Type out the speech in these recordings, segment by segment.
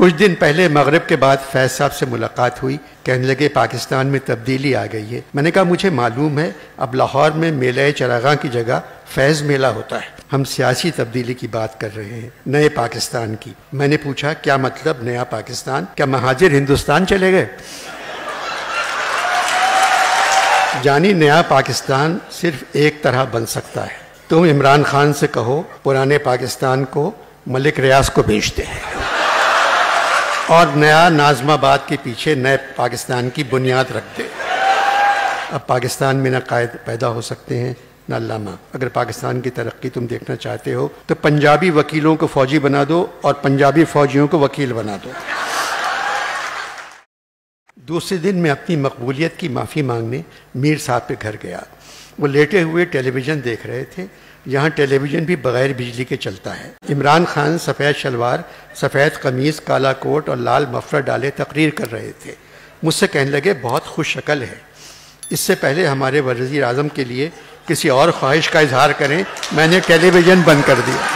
کچھ دن پہلے مغرب کے بعد فیض صاحب سے ملاقات ہوئی. کہنے لگے پاکستان میں تبدیلی آ گئی ہے. میں نے کہا مجھے معلوم ہے اب لاہور میں میلہ چراغاں کی جگہ فیض میلہ ہوتا ہے. ہم سیاسی تبدیلی کی بات کر رہے ہیں, نئے پاکستان کی. میں نے پوچھا کیا مطلب نیا پاکستان؟ کیا مہاجر ہندوستان چلے گئے؟ جانی نیا پاکستان صرف ایک طرح بن سکتا ہے. تم عمران خان سے کہو پرانے پاکستان کو ملک ریاض کو بھیج دے اور نیا ناظم آباد کے پیچھے نئے پاکستان کی بنیاد رکھ دے. اب پاکستان میں نہ قائد پیدا ہو سکتے ہیں نہ علامہ. اگر پاکستان کی ترقی تم دیکھنا چاہتے ہو تو پنجابی وکیلوں کو فوجی بنا دو اور پنجابی فوجیوں کو وکیل بنا دو. دوسرے دن میں اپنی مقبولیت کی معافی مانگنے میر صاحب پہ گھر گیا. وہ لیٹے ہوئے ٹیلی ویژن دیکھ رہے تھے. یہاں ٹیلی ویژن بھی بغیر بجلی کے چلتا ہے. عمران خان سفید شلوار, سفید قمیض, کالا کوٹ اور لال مفلر ڈالے تقریر کر رہے تھے. مجھ سے کہنے لگے بہت خوش شکل ہے. اس سے پہلے ہمارے وزیر اعظم کے لیے کسی اور خواہش کا اظہار کریں. میں نے ٹیلی ویژن بند کر دیا.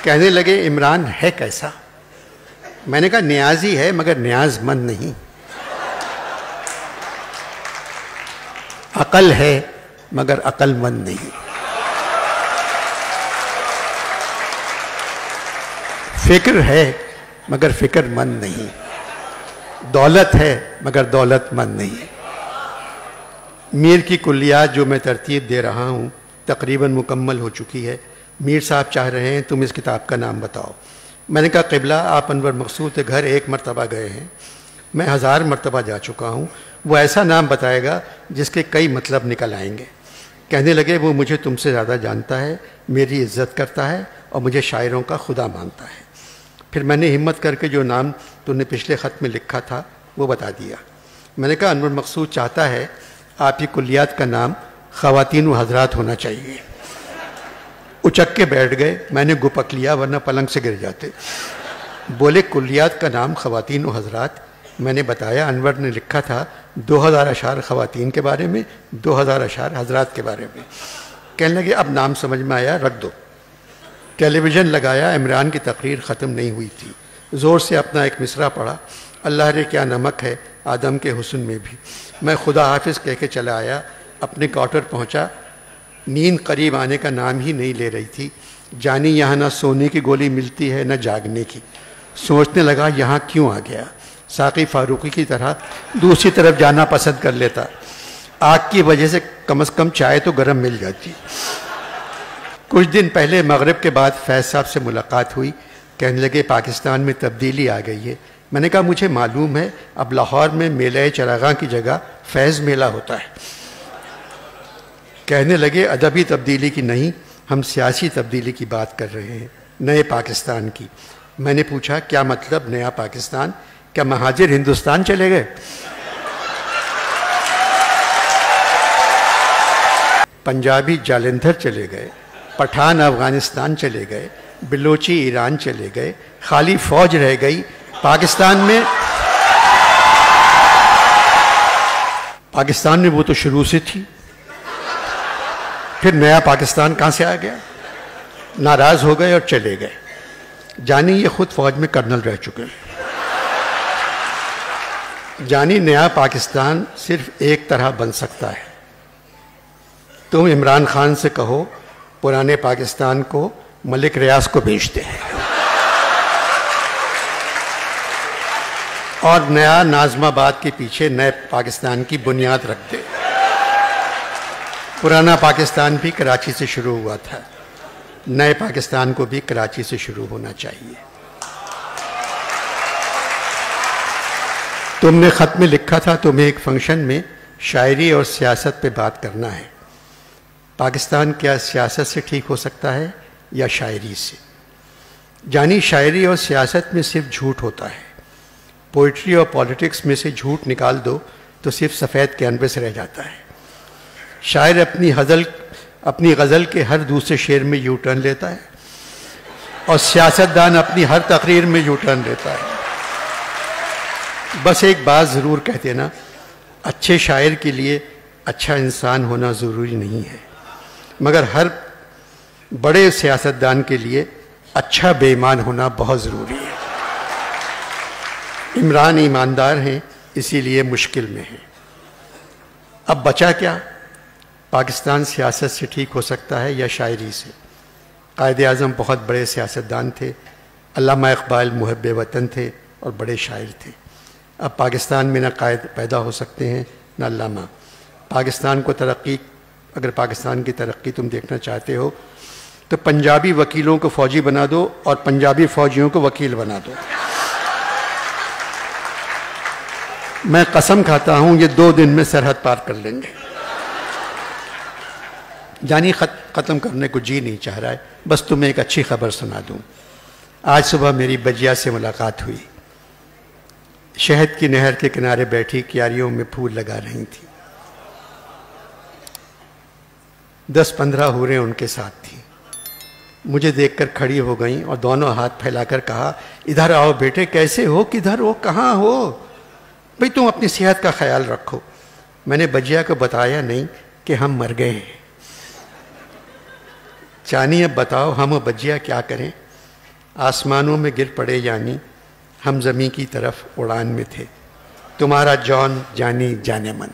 کہنے لگے عمران ہے کیسا؟ میں نے کہا نیازی ہے مگر نیاز مند نہیں. عقل ہے مگر عقل مند نہیں. فکر ہے مگر فکر مند نہیں. دولت ہے مگر دولت مند نہیں. میر کی کلیات جو میں ترتیب دے رہا ہوں تقریباً مکمل ہو چکی ہے. میر صاحب چاہ رہے ہیں تم اس کتاب کا نام بتاؤ. میں نے کہا قبلہ آپ انور مقصود کے گھر ایک مرتبہ گئے ہیں, میں 1000 مرتبہ جا چکا ہوں. وہ ایسا نام بتائے گا جس کے کئی مطلب نکل آئیں گے. کہنے لگے وہ مجھے تم سے زیادہ جانتا ہے, میری عزت کرتا ہے اور مجھے شاعروں کا خدا مانتا ہے. پھر میں نے ہمت کر کے جو نام تم نے پچھلے خط میں لکھا تھا وہ بتا دیا. میں نے کہا انور مقصود چاہتا ہے آپ کی کلیات کا نام خواتین و حضرات ہونا چاہیے. اچک کے بیٹھ گئے. میں نے گپک لیا ورنہ پلنگ سے گر جاتے. بولے کلیات کا نام خواتین و حضرات. میں نے بتایا انور نے لکھا تھا 2000 اشعار خواتین کے بارے میں, 2000 اشعار حضرات کے بارے میں. کہنے لگے اب نام سمجھ میں آیا, رکھ دو. ٹیلی ویژن لگایا. عمران کی تقریر ختم نہیں ہوئی تھی. زور سے اپنا ایک مصرع پڑھا, اللہ رے کیا نمک ہے آدم کے حسن میں بھی. میں خدا حافظ کہہ کے چلا آیا. اپنے کوارٹر پہنچا. نیند قریب آنے کا نام ہی نہیں لے رہی تھی. جانی یہاں نہ سونے کی گولی ملتی ہے نہ جاگنے کی. سوچنے لگا یہاں کیوں آ گیا. ساقی فاروقی کی طرح دوسری طرف جانا پسند کر لیتا. آگ کی وجہ سے کم از کم چائے تو گرم مل جاتی. کچھ دن پہلے مغرب کے بعد فیض صاحب سے ملاقات ہوئی. کہنے لگے پاکستان میں تبدیلی آ گئی ہے. میں نے کہا مجھے معلوم ہے اب لاہور میں میلہ چراغاں کی جگہ فیض میلہ ہوتا ہے. کہنے لگے ادبی تبدیلی کی نہیں, ہم سیاسی تبدیلی کی بات کر رہے ہیں, نئے پاکستان کی. میں نے پوچھا کیا مطلب نیا پاکستان؟ کیا مہاجر ہندوستان چلے گئے؟ پنجابی جالندھر چلے گئے, پٹھان افغانستان چلے گئے, بلوچی ایران چلے گئے, خالی فوج رہ گئی پاکستان میں. پاکستان میں وہ تو شروع سے تھی. پھر نیا پاکستان کہاں سے آ گیا؟ ناراض ہو گئے اور چلے گئے. جانی یہ خود فوج میں کرنل رہ چکے ہیں. جانی نیا پاکستان صرف ایک طرح بن سکتا ہے. تم عمران خان سے کہو پرانے پاکستان کو ملک ریاض کو بھیج دے اور نیا ناظم آباد کے پیچھے نئے پاکستان کی بنیاد رکھ دے. پرانا پاکستان بھی کراچی سے شروع ہوا تھا, نئے پاکستان کو بھی کراچی سے شروع ہونا چاہیے. تم نے خط میں لکھا تھا تمہیں ایک فنکشن میں شاعری اور سیاست پہ بات کرنا ہے. پاکستان کیا سیاست سے ٹھیک ہو سکتا ہے یا شاعری سے؟ جانی شاعری اور سیاست میں صرف جھوٹ ہوتا ہے. پوئٹری اور پالیٹکس میں سے جھوٹ نکال دو تو صرف سفید کینوس رہ جاتا ہے. شاعر اپنی غزل کے ہر دوسرے شعر میں یو ٹرن لیتا ہے اور سیاستدان اپنی ہر تقریر میں یو ٹرن لیتا ہے. بس ایک بات ضرور کہہ دینا, اچھے شاعر کے لیے اچھا انسان ہونا ضروری نہیں ہے, مگر ہر بڑے سیاستدان کے لیے اچھا بے ایمان ہونا بہت ضروری ہے۔ عمران ایماندار ہیں، اسی لیے مشکل میں ہیں۔ اب بچا کیا؟ پاکستان سیاست سے ٹھیک ہو سکتا ہے یا شاعری سے؟ قائد اعظم بہت بڑے سیاستدان تھے، علامہ اقبال محب وطن تھے اور بڑے شاعر تھے۔ اب پاکستان میں نہ قائد پیدا ہو سکتے ہیں نہ علامہ۔ پاکستان کو ترقی، اگر پاکستان کی ترقی تم دیکھنا چاہتے ہو تو پنجابی وکیلوں کو فوجی بنا دو اور پنجابی فوجیوں کو وکیل بنا دو۔ میں قسم کھاتا ہوں یہ 2 دن میں سرحد پار کر لیں گے۔ جانی ختم کرنے کو جی نہیں چاہ رہا ہے، بس تمہیں ایک اچھی خبر سنا دوں۔ آج صبح میری بجیا سے ملاقات ہوئی۔ شہد کی نہر کے کنارے بیٹھی کیاریوں میں پھول لگا رہی تھی۔ 10-15 حوریں ان کے ساتھ تھیں۔ مجھے دیکھ کر کھڑی ہو گئیں اور دونوں ہاتھ پھیلا کر کہا، ادھر آؤ بیٹے، کیسے ہو، کدھر ہو، کہاں ہو؟ بھئی تم اپنی صحت کا خیال رکھو۔ میں نے بجیا کو بتایا نہیں کہ ہم مر گئے ہیں۔ چانی اب بتاؤ ہم و بجیا کیا کریں؟ آسمانوں میں گر پڑے جانی، ہم زمین کی طرف اڑان میں تھے، تمہارا جان جانی جانے من۔